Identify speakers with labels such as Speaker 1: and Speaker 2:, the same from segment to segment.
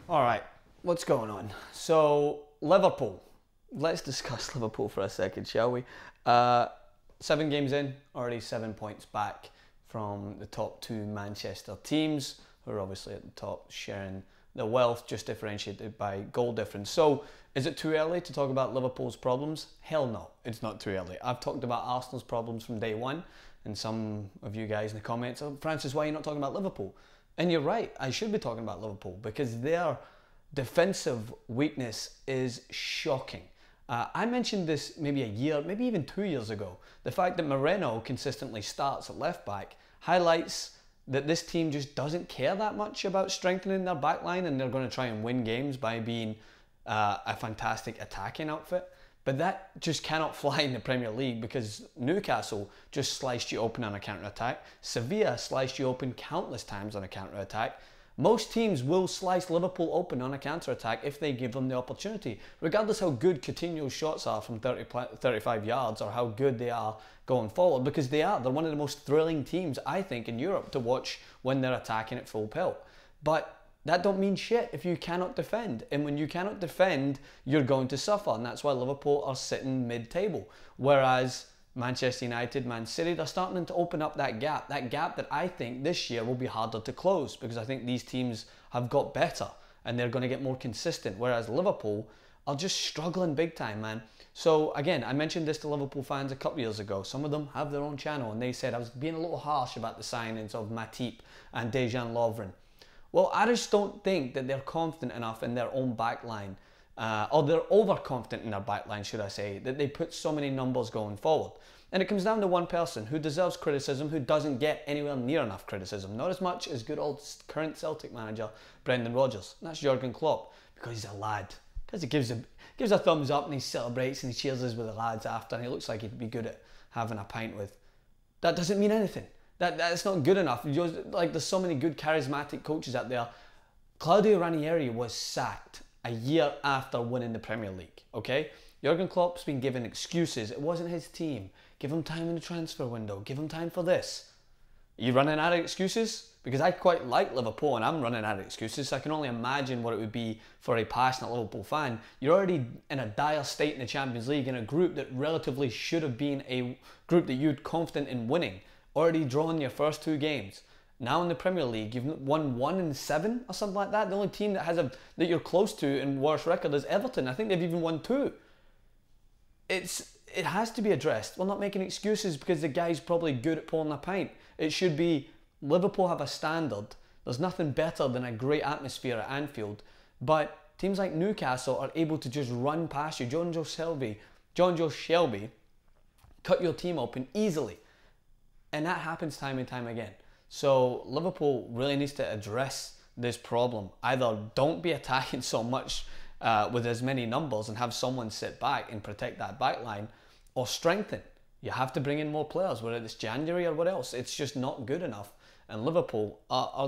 Speaker 1: All right, what's going on? So, Liverpool. Let's discuss Liverpool for a second, shall we? 7 games in, already 7 points back from the top two Manchester teams, who are obviously at the top, sharing the wealth, just differentiated by goal difference. So, is it too early to talk about Liverpool's problems? Hell no, it's not too early. I've talked about Arsenal's problems from day one, and some of you guys in the comments, oh, Francis, why are you not talking about Liverpool? And you're right, I should be talking about Liverpool because their defensive weakness is shocking. I mentioned this maybe a year, maybe even 2 years ago. The fact that Moreno consistently starts at left back highlights that this team just doesn't care that much about strengthening their backline, and they're going to try and win games by being a fantastic attacking outfit. But that just cannot fly in the Premier League because Newcastle just sliced you open on a counter-attack. Sevilla sliced you open countless times on a counter-attack. Most teams will slice Liverpool open on a counter-attack if they give them the opportunity, regardless how good Coutinho's shots are from 35 yards or how good they are going forward, because they are. They're one of the most thrilling teams, I think, in Europe to watch when they're attacking at full pelt. But that don't mean shit if you cannot defend. And when you cannot defend, you're going to suffer. And that's why Liverpool are sitting mid-table. Whereas Manchester United, Man City, they're starting to open up that gap. That gap that I think this year will be harder to close because I think these teams have got better and they're going to get more consistent. Whereas Liverpool are just struggling big time, man. So again, I mentioned this to Liverpool fans a couple of years ago. Some of them have their own channel and they said I was being a little harsh about the signings of Matip and Dejan Lovren. Well, I just don't think that they're confident enough in their own backline, or they're overconfident in their backline, should I say, that they put so many numbers going forward. And it comes down to one person who deserves criticism, who doesn't get anywhere near enough criticism. Not as much as good old current Celtic manager Brendan Rodgers. And that's Jurgen Klopp, because he's a lad. Because he gives a thumbs up and he celebrates and he cheers us with the lads after, and he looks like he'd be good at having a pint with. That doesn't mean anything. That's not good enough. Like, there's so many good charismatic coaches out there. Claudio Ranieri was sacked a year after winning the Premier League, okay? Jurgen Klopp's been given excuses. It wasn't his team. Give him time in the transfer window. Give him time for this. Are you running out of excuses? Because I quite like Liverpool and I'm running out of excuses, so I can only imagine what it would be for a passionate Liverpool fan. You're already in a dire state in the Champions League in a group that relatively should have been a group that you're confident in winning. Already drawn your first 2 games. Now in the Premier League, you've won 1 in 7 or something like that. The only team that that you're close to in worse record is Everton. I think they've even won 2. It has to be addressed. We're not making excuses because the guy's probably good at pouring a pint. It should be Liverpool have a standard. There's nothing better than a great atmosphere at Anfield. But teams like Newcastle are able to just run past you. John Joe Shelby cut your team open easily. And that happens time and time again. So Liverpool really needs to address this problem. Either don't be attacking so much with as many numbers and have someone sit back and protect that back line, or strengthen. You have to bring in more players, whether it's January or what else. It's just not good enough. And Liverpool,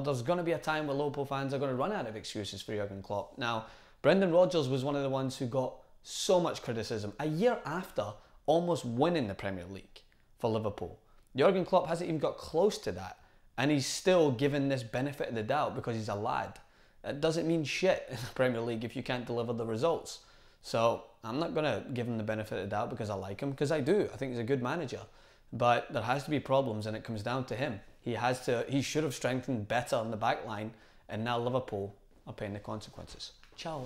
Speaker 1: there's going to be a time where Liverpool fans are going to run out of excuses for Jurgen Klopp. Now, Brendan Rodgers was one of the ones who got so much criticism a year after almost winning the Premier League for Liverpool. Jurgen Klopp hasn't even got close to that, and he's still given this benefit of the doubt because he's a lad. It doesn't mean shit in the Premier League if you can't deliver the results. So I'm not going to give him the benefit of the doubt because I like him, because I do. I think he's a good manager. But there has to be problems, and it comes down to him. He should have strengthened better on the back line, and now Liverpool are paying the consequences. Ciao.